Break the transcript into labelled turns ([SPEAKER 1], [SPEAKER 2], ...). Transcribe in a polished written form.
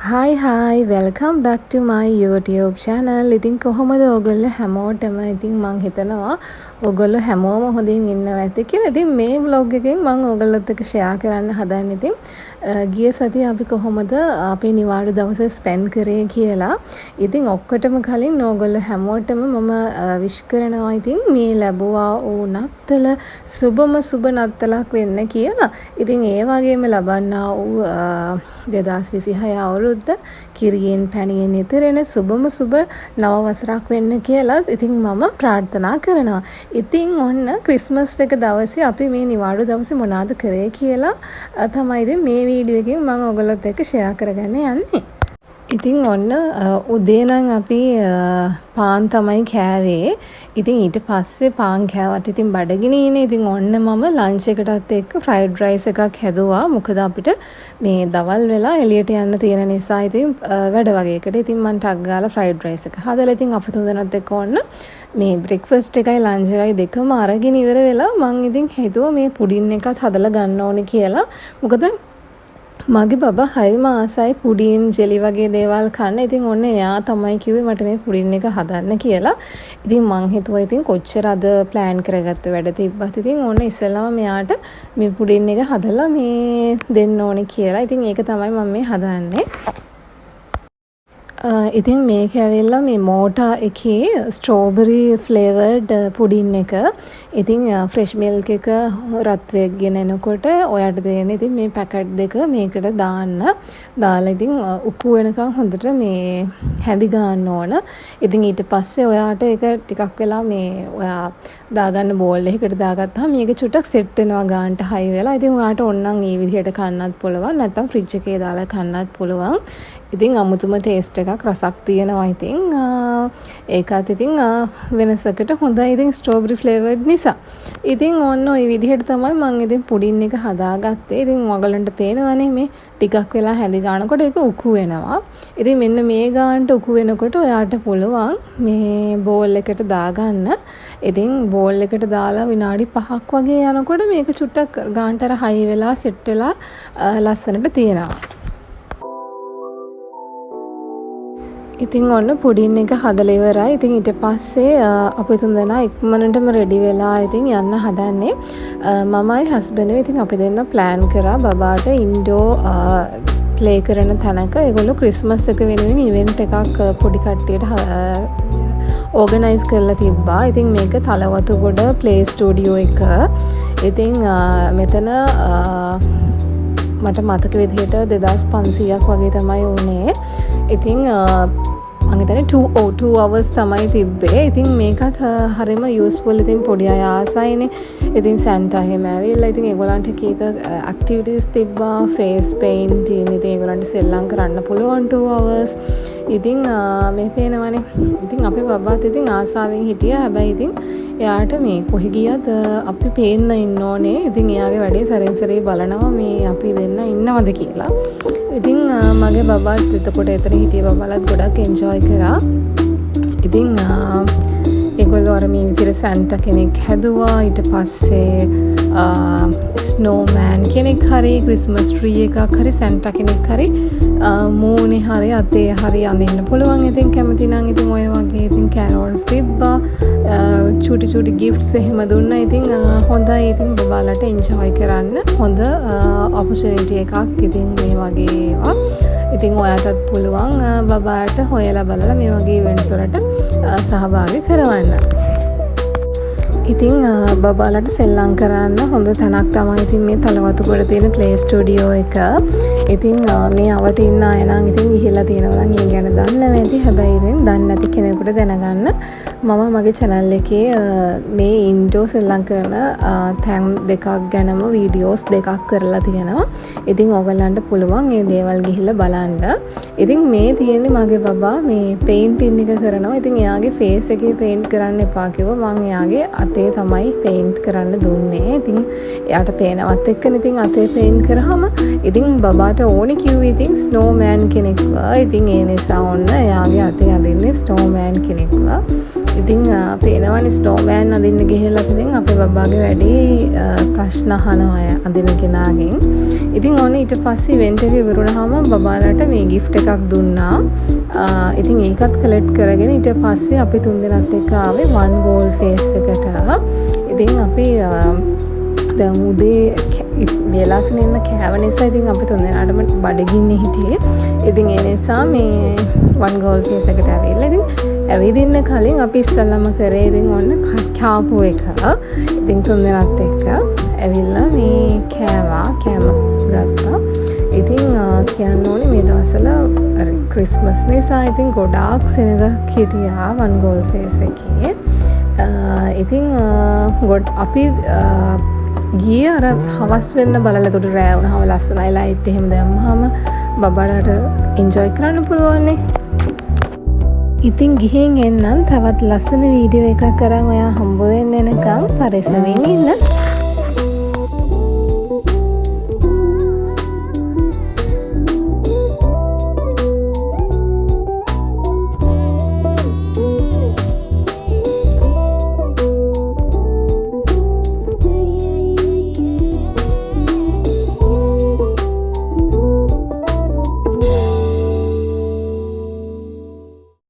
[SPEAKER 1] Hi, welcome back to my YouTube channel. ඉතින් කොහොමද ඔයගොල්ලෝ හැමෝටම ඉතින් මං හිතනවා ඔයගොල්ලෝ හැමෝම හොඳින් ඉන්නවා ඇති කියලා. ඉතින් මේ vlog එකෙන් මං ඔයගොල්ලොත් එක්ක share කරන්න හදන්නේ ඉතින් ගිය සතියේ අපි කොහොමද අපේ නිවාඩු දවසේ spend කරේ කියලා. ඉතින් ඔක්කොටම කලින් ඔයගොල්ලෝ හැමෝටම මම wish කරනවා ඉතින් මේ ලැබුවා වූ නත්තල සුබම සුබ නත්තලක් වෙන්න කියලා. ඉතින් ඒ වගේම ලබන්නා වූ 2026 අවුරුද්ද කිරියෙන් පැණියෙන් ඉතිරෙන සුබම සුබ නව වසරක් වෙන්න කියලා ඉතින් මම ප්‍රාර්ථනා කරනවා. ඉතින් ඔන්න ක්‍රිස්මස් එක දවසේ අපි මේ නිවාඩු දවසේ මොනවද කරේ කියලා තමයි ඉතින් මේ වීඩියෝ එකෙන් මම ඔයගොල්ලොත් එක්ක share කරගන්න යන්නේ. ඉතින් ඔන්න උදේ නම් අපි පාන් තමයි කෑවේ. ඉතින් ඊට පස්සේ පාන් කෑවට ඉතින් බඩගිනිනේ. ඉතින් ඔන්න මම ලන්ච් එකටත් එක්ක ෆ්‍රයිඩ් රයිස් එකක් හැදුවා. මොකද අපිට මේ දවල් වෙලා එළියට යන්න තියෙන නිසා ඉතින් වැඩ වගේකට ඉතින් මම ටක් ගාලා ෆ්‍රයිඩ් රයිස් එක හදලා ඉතින් අපිට තුන්දෙනාත් එක්ක ඔන්න මේ බ්‍රෙක්ෆාස්ට් එකයි ලන්ච් එකයි දෙකම අරගෙන ඉවර වෙලා මම ඉතින් හිතුවා මේ පුඩින් එකත් හදලා ගන්න ඕනේ කියලා. මොකද මගේ බබා හරිම ආසයි පුඩින් ජෙලි වගේ දේවල් කන්න. ඉතින් ඔන්න එයා තමයි කිව්වේ මට මේ පුඩින් එක හදන්න කියලා. ඉතින් මං හිතුවා ඉතින් කොච්චර අද ප්ලෑන් කරගත්ත වැඩ තිබ්බත් ඉතින් ඔන්න ඉස්සෙල්ලාම මෙයාට මේ පුඩින් එක හදලා මේ දෙන්න ඕනේ කියලා. ඉතින් ඒක තමයි මම මේ හදන්නේ. ඉතින් මේක ඇවිල්ලා මේ මෝටා එකේ ස්ට්‍රෝබෙරි ෆ්ලේවර්ඩ් පුඩින් එක. ඉතින් ෆ්‍රෙෂ් මිල්ක් එක රත් වෙගෙන එනකොට ඔයාට දෙන්නේ ඉතින් මේ පැකට් දෙක මේකට දාන්න. දාලා ඉතින් උකු වෙනකන් හොඳට මේ හැඳි ගන්න ඕන. ඉතින් ඊට පස්සේ ඔයාට ඒක ටිකක් වෙලා මේ ඔයා දාගන්න බෝල් එකකට දාගත්තාම මේක චුට්ටක් සෙට් වෙනවා ගානට හයි වෙලා. ඉතින් ඔයාට ඕනනම් මේ විදිහට කන්නත් පුළුවන්. නැත්නම් ෆ්‍රිජ් එකේ දාලා කන්නත් පුළුවන්. ඉතින් අමුතුම ටේස්ට් එකක් රසක් තියෙනවා. ඉතින් ඒකත් ඉතින් වෙනසකට හොඳයි ඉතින් ස්ට්‍රෝබෙරි ෆ්ලේවර්ඩ් නිසා. ඉතින් ඔන්න ඔය විදිහට තමයි මම ඉතින් පුඩින් එක හදාගත්තේ. ඉතින් ඔයගලන්ට පේනවනේ මේ ටිකක් වෙලා හැඳි ගන්නකොට ඒක උකු වෙනවා. ඉතින් මෙන්න මේ ගානට උකු වෙනකොට ඔයාට පුළුවන් මේ බෝල් එකට දාගන්න. ඉතින් බෝල් එකට දාලා විනාඩි 5ක් වගේ යනකොට මේක චුට්ටක් ගානට අර හයි වෙලා සෙට් වෙලා ලස්සනට තියෙනවා. ඉතින් ඔන්න පුඩින් එක හදලා ඉවරයි. ඉතින් ඊට පස්සේ අපි තුන්දෙනා ඉක්මනටම රෙඩි වෙලා ඉතින් යන්න හදන්නේ. මමයි හස්බන්ඩ්යි ඉතින් අපි දෙන්න ප්ලෑන් කරා බබාට ඉන්ඩෝ ප්ලේ කරන තැනක ඒගොල්ලෝ ක්‍රිස්මස් එක වෙනුවෙන් ඉවෙන්ට් එකක් පොඩි කට්ටියට ඕගනයිස් කරලා තිබ්බා. ඉතින් මේක තලවතුගොඩ ප්ලේ ස්ටුඩියෝ එක. ඉතින් මෙතන මට මතක විදිහට 2500ක් වගේ තමයි වුණේ. ඉතින් මම හිතන්නේ 2 hours තමයි තිබ්බේ. ඉතින් මේකත් හරිම යූස්ෆුල්. ඉතින් පොඩි අය ආසයිනේ. ඉතින් සැන්ටා එහෙම ඇවිල්ලා ඉතින් ඒගොල්ලන්ට කීක ඇක්ටිවිටීස් තිබ්බා. ෆේස් පේන්ටින් ඉතින් ඒගොල්ලන්ට සෙල්ලම් කරන්න පුළුවන් 2 hours. ඉතින් මේ පේනවනේ. ඉතින් අපේ බබාත් ඉතින් ආසාවෙන් හිටියා. හැබැයි ඉතින් එයාට මේ කොහි ගියත් අපි පේන්න ඉන්න ඕනේ. ඉතින් එයාගේ වැඩේ සැරින් සැරේ බලනවා මේ අපි දෙන්න ඉන්නවද කියලා. ඉතින් මගේ බබාත් එතකොට එතන හිටිය බබාලත් ගොඩක් එන්ජොයි කරා. ඉතින් ඒගොල්ලෝ අර මේ විදිහට සැන්ටා කෙනෙක් හැදුවා. ඊට පස්සේ ස්නෝමෑන් කෙනෙක් හරි ක්‍රිස්මස් ට්‍රී එකක් හරි සැන්ටා කෙනෙක් හරි මූණේ හරි අතේ හරි අඳින්න පුළුවන්. ඉතින් කැමති නම් ඉතින් ඔය වගේ ඉතින් කැරෝල්ස් තිබ්බා. චූටි ගිෆ්ට්ස් එහෙම දුන්නා. ඉතින් හොඳයි. ඉතින් බබාලට එන්ජොයි කරන්න හොඳ ඔපචුනිටි එකක් ඉතින් මේ වගේ ඒවා. ඉතින් ඔයාටත් පුළුවන් බබාට හොයලා බලලා මේ වගේ ඉවෙන්ට්ස් වලට සහභාගී කරවන්න. ඉතින් බබාලට සෙල්ලම් කරන්න හොඳ තැනක් තමයි ඉතින් මේ තලවතුගොඩ තියෙන ප්ලේ ස්ටුඩියෝ එක. ඉතින් මේ අවට ඉන්න අය නම් ඉතින් ගිහිල්ලා තියෙනවා නම් ඒ ගැන දන්නේ නැති. හැබැයි ඉතින් දන්නේ නැති කෙනෙකුට දැනගන්න මම මගේ channel එකේ මේ ඉන්ඩෝ සෙල්ලම් කරන තැන් දෙකක් ගැනම වීඩියෝස් දෙකක් කරලා තියෙනවා. ඉතින් ඕගලන්ට පුළුවන් මේ දේවල් ගිහිල්ලා බලන්න. ඉතින් මේ තියෙන්නේ මගේ බබා මේ පේන්ටින් එක කරනවා. ඉතින් එයාගේ ෆේස් එකේ පේන්ට් කරන්න එපා කිව්වා. මම එයාගේ අතේ තමයි පේන්ට් කරන්න දුන්නේ. ඉතින් එයාට පේනවත් එක්කනේ ඉතින් අතේ පේන්ට් කරාම ඉතින් බබාට ඕනේ කිව්වේ ඉතින් ස්නෝමෑන් කෙනෙක්ව. ඉතින් ඒ නිසා ඔන්න එයාගේ අතේ අදින්නේ ස්නෝමෑන් කෙනෙක්ව. ඉතින් පේනවනේ ස්නෝමෑන් අඳින්න ගිහලා ඉතින් අපේ බබාගේ වැඩි ප්‍රශ්න අහනවා අඳින කෙනාගෙන්. ඉතින් ඕනේ ඊට පස්සේ ඉවෙන්ට් එක ඉවරුනහම බබාලට මේ gift එකක් දුන්නා. ඉතින් ඒකත් කලෙක්ට් කරගෙන ඊට පස්සේ අපි තුන්දෙනාත් එක්ක ආවේ one goal face එකට. ඉතින් අපි දැන් උදේ වෙලාසන ඉන්න කෑව නිසා ඉතින් අපි තුන්දෙනාටම බඩගින්නේ හිටියේ. ඉතින් ඒ නිසා මේ one goal face එකට ඇවිල්ලා ඉතින් ඇවිදින්න කලින් අපි ඉස්සල්ලාම කරේ ඉතින් ඔන්න කාපු එක. ඉතින් තුන්දෙනාත් එක්ක ඇවිල්ලා මේ කෑම ගත්තා. ඉතින් කියන්න ඕනේ මේ දවස්වල ක්‍රිස්මස් නිසා ඉතින් ගොඩාක් සෙනගක් හිටියා one goal face එකේ. ඉතින් අපි ගියේ අර හවස් වෙන්න බලලා උඩ රෑ වුණාම ලස්සනයි ලයිට් එහෙම දැම්මහම බබාලට එන්ජොයි කරන්න පුළුවන් නේ. ඉතින් ගිහින් එන්නම් තවත් ලස්සන වීඩියෝ එකක් කරන් ඔයා හම්බ වෙන්න එනකන් පරිස්සමින් ඉන්න.